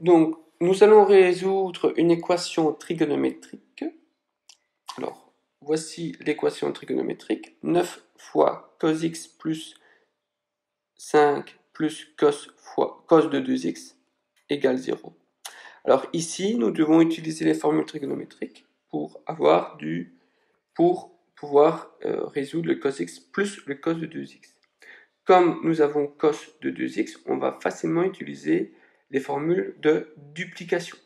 Donc, nous allons résoudre une équation trigonométrique. Alors, voici l'équation trigonométrique. 9 fois cos x plus 5 plus cos de 2x égale 0. Alors ici, nous devons utiliser les formules trigonométriques pour pouvoir résoudre le cos x plus le cos de 2x. Comme nous avons cos de 2x, on va facilement utiliser les formules de duplication.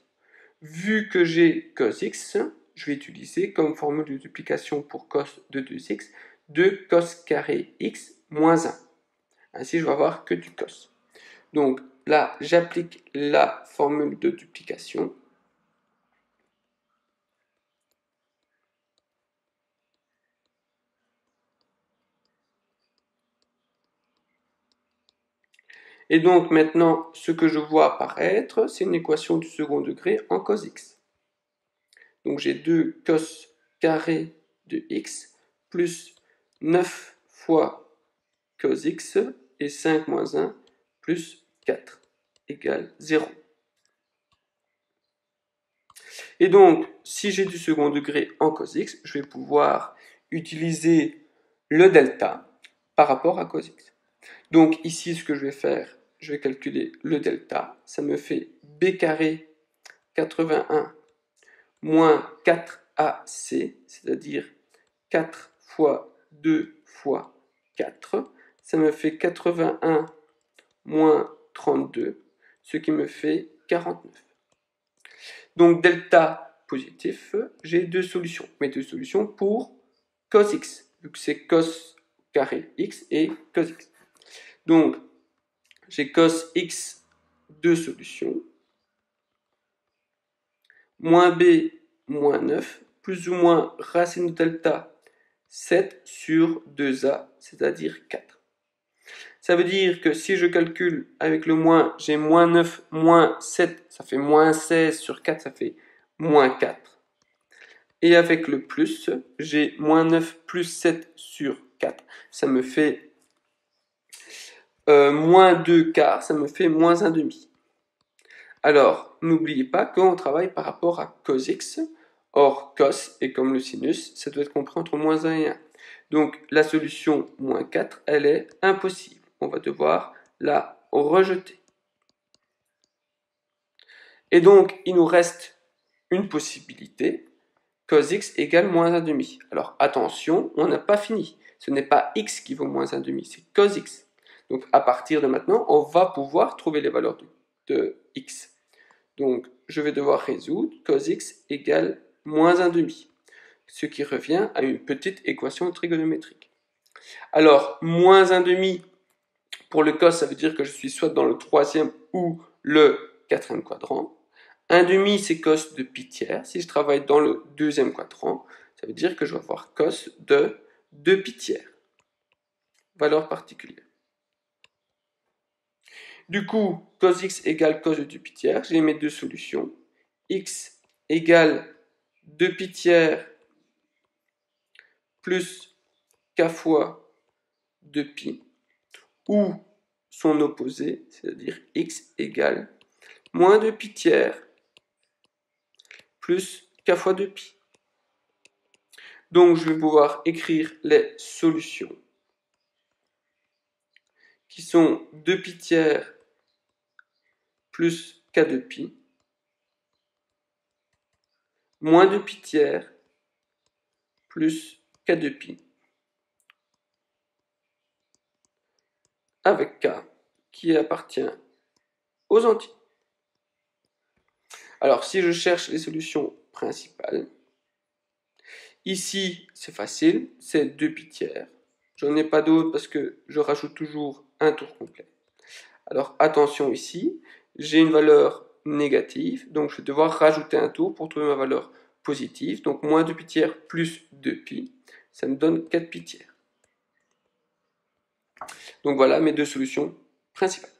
Vu que j'ai cos x, je vais utiliser comme formule de duplication pour cos de 2x 2 cos carré x moins 1. Ainsi, je vais avoir que du cos. Donc là, j'applique la formule de duplication. Et donc maintenant, ce que je vois apparaître, c'est une équation du second degré en cos x. Donc j'ai 2 cos carré de x plus 9 fois cos x et 5 moins 1 plus 4 égale 0. Et donc, si j'ai du second degré en cos x, je vais pouvoir utiliser le delta par rapport à cos x. Donc ici, ce que je vais faire, je vais calculer le delta. Ça me fait b carré 81 moins 4ac, c'est-à-dire 4 fois 2 fois 4. Ça me fait 81 moins 32, ce qui me fait 49. Donc delta positif, j'ai deux solutions. Mes deux solutions pour cos x, vu que c'est cos carré x et cos x. Donc j'ai cos x, deux solutions, moins b, moins 9, plus ou moins racine de delta 7 sur 2a, c'est-à-dire 4. Ça veut dire que si je calcule avec le moins, j'ai moins 9, moins 7, ça fait moins 16 sur 4, ça fait moins 4. Et avec le plus, j'ai moins 9 plus 7 sur 4, ça me fait moins 2 quarts, ça me fait moins 1 demi. Alors, n'oubliez pas qu'on travaille par rapport à cos x. Or, cos est comme le sinus, ça doit être compris entre moins 1 et 1. Donc, la solution moins 4, elle est impossible. On va devoir la rejeter. Et donc, il nous reste une possibilité, cos x égale moins 1 demi. Alors, attention, on n'a pas fini. Ce n'est pas x qui vaut moins 1 demi, c'est cos x. Donc, à partir de maintenant, on va pouvoir trouver les valeurs de x. Donc, je vais devoir résoudre cos x égale moins 1 demi, ce qui revient à une petite équation trigonométrique. Alors, moins 1 demi, pour le cos, ça veut dire que je suis soit dans le troisième ou le quatrième quadrant. 1 demi, c'est cos de pi tiers. Si je travaille dans le deuxième quadrant, ça veut dire que je vais avoir cos de 2 pi tiers. Valeur particulière. Du coup, cos x égale cos de 2 pi tiers. J'ai mes deux solutions. X égale 2 pi tiers plus k fois 2 pi, ou son opposé, c'est-à-dire x égale moins 2 pi tiers plus k fois 2 pi. Donc je vais pouvoir écrire les solutions qui sont 2 pi tiers plus k de pi moins 2 pi tiers plus k de pi avec k qui appartient aux entiers. Alors si je cherche les solutions principales, ici c'est facile, c'est 2 pi tiers. J'en ai pas d'autres parce que je rajoute toujours un tour complet. Alors attention ici, j'ai une valeur négative, donc je vais devoir rajouter un tour pour trouver ma valeur positive. Donc moins 2 pi tiers plus 2 pi, ça me donne 4 pi tiers. Donc voilà mes deux solutions principales.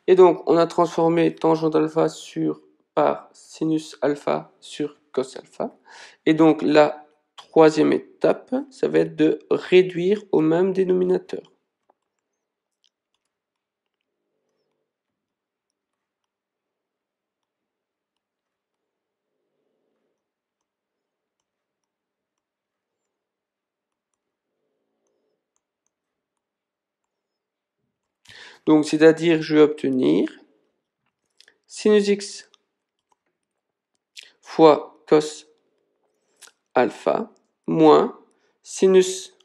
Et donc, on a transformé tangente alpha par sinus alpha sur cos alpha. Et donc, la troisième étape, ça va être de réduire au même dénominateur. Donc, c'est-à-dire, je vais obtenir sinus x fois cos alpha moins sinus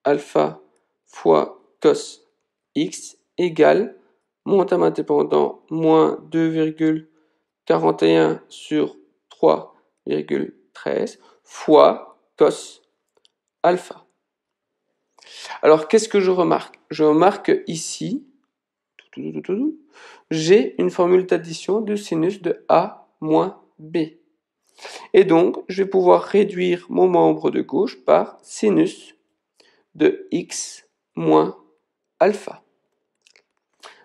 alpha fois cos x égale mon terme indépendant moins 2,41 sur 3,13 fois cos alpha. Alors, qu'est-ce que je remarque? Je remarque que ici, j'ai une formule d'addition de sinus de A moins B. Et donc, je vais pouvoir réduire mon membre de gauche par sinus de x moins alpha.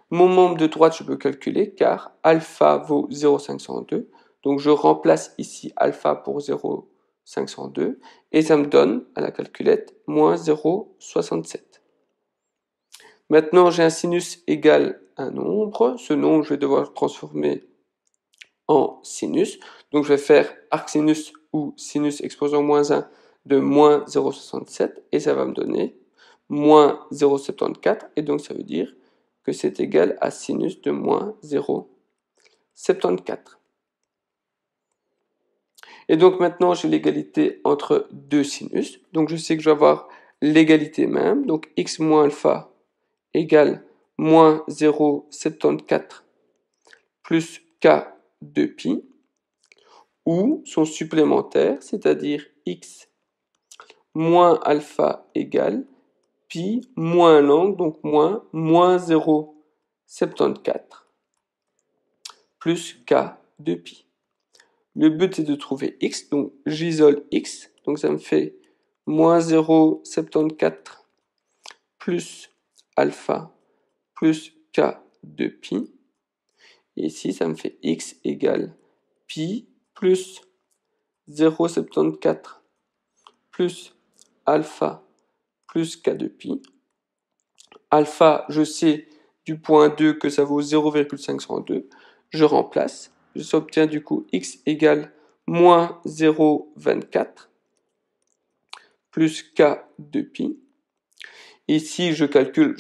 Mon membre de droite, je peux calculer car alpha vaut 0,502. Donc, je remplace ici alpha pour 0,502 et ça me donne à la calculette moins 0,67. Maintenant, j'ai un sinus égal à un nombre. Ce nombre, je vais devoir le transformer en sinus. Donc, je vais faire arcsinus ou sinus exposant moins 1 de moins 0,67 et ça va me donner moins 0,74 et donc ça veut dire que c'est égal à sinus de moins 0,74. Et donc maintenant, j'ai l'égalité entre deux sinus. Donc, je sais que je vais avoir l'égalité même. Donc, x moins alpha égale moins 0,74 plus k de pi, ou son supplémentaire, c'est-à-dire x moins alpha égale pi moins l'angle, donc moins 0,74 plus k de pi. Le but c'est de trouver x, donc j'isole x, donc ça me fait moins 0,74 plus alpha plus k de pi. Et ici, ça me fait x égale pi plus 0,74 plus alpha plus k de pi. Alpha, je sais du point 2 que ça vaut 0,502. Je remplace. J'obtiens du coup x égale moins 0,24 plus k de pi. Ici, je calcule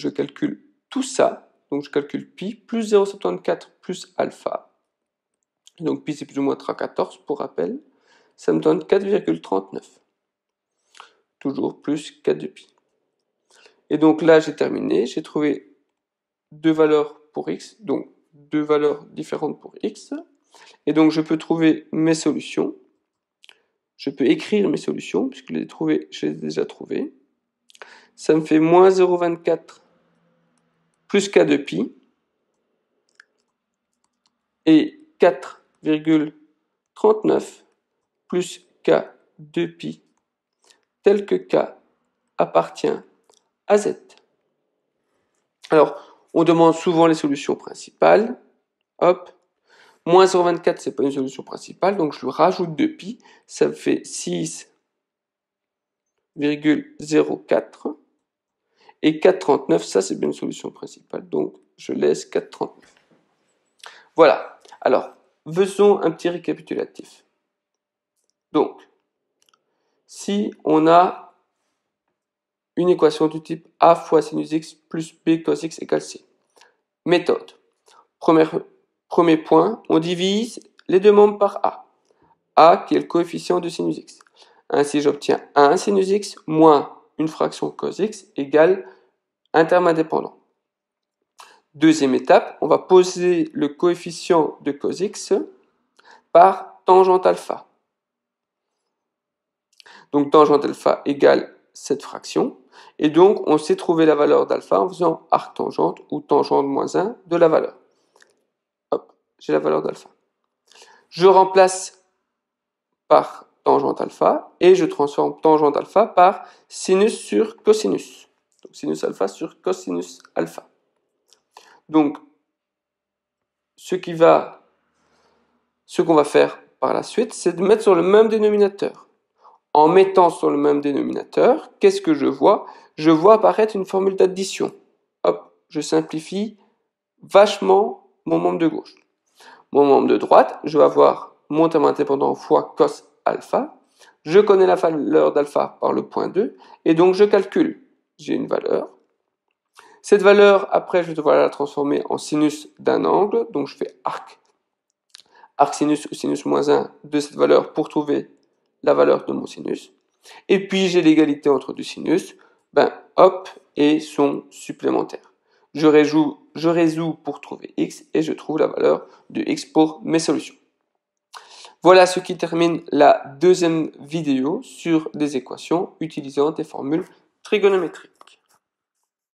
tout ça. Donc, je calcule pi plus 0,74 plus alpha. Donc, pi, c'est plus ou moins 3,14 pour rappel. Ça me donne 4,39. Toujours plus 4 de pi. Et donc là, j'ai terminé. J'ai trouvé deux valeurs pour x, donc deux valeurs différentes pour x. Et donc, je peux trouver mes solutions. Je peux écrire mes solutions, puisque je les ai déjà trouvées. Ça me fait moins 0,24 plus k de pi et 4,39 plus k de pi, tel que k appartient à z. Alors, on demande souvent les solutions principales. Hop, moins 0,24, c'est pas une solution principale, donc je lui rajoute 2pi, ça me fait 6,04. Et 4,39, ça c'est bien une solution principale, donc je laisse 4,39. Voilà, alors, faisons un petit récapitulatif. Donc, si on a une équation du type A fois sinus x plus B cos x égale C. Méthode. Premier point, on divise les deux membres par A. A qui est le coefficient de sinus x. Ainsi, j'obtiens 1 sinus x moins une fraction cos x égale un terme indépendant. Deuxième étape, on va poser le coefficient de cos x par tangente alpha. Donc tangente alpha égale cette fraction. Et donc, on sait trouver la valeur d'alpha en faisant arc-tangente ou tangente moins 1 de la valeur. Hop, j'ai la valeur d'alpha. Je remplace par tangente alpha et je transforme tangente alpha par sinus sur cosinus. Donc sinus alpha sur cosinus alpha. Donc, ce qu'on va faire par la suite, c'est de mettre sur le même dénominateur. En mettant sur le même dénominateur, qu'est-ce que je vois? Je vois apparaître une formule d'addition. Hop, je simplifie vachement mon membre de gauche. Mon membre de droite, je vais avoir mon terme indépendant fois cos alpha. Je connais la valeur d'alpha par le point 2, et donc je calcule. J'ai une valeur. Cette valeur, après, je vais devoir la transformer en sinus d'un angle, donc je fais arc sinus ou sinus moins 1 de cette valeur pour trouver la valeur de mon sinus. Et puis j'ai l'égalité entre deux sinus, hop, et son supplémentaire. Je résous pour trouver x et je trouve la valeur de x pour mes solutions. Voilà ce qui termine la deuxième vidéo sur des équations utilisant des formules trigonométriques.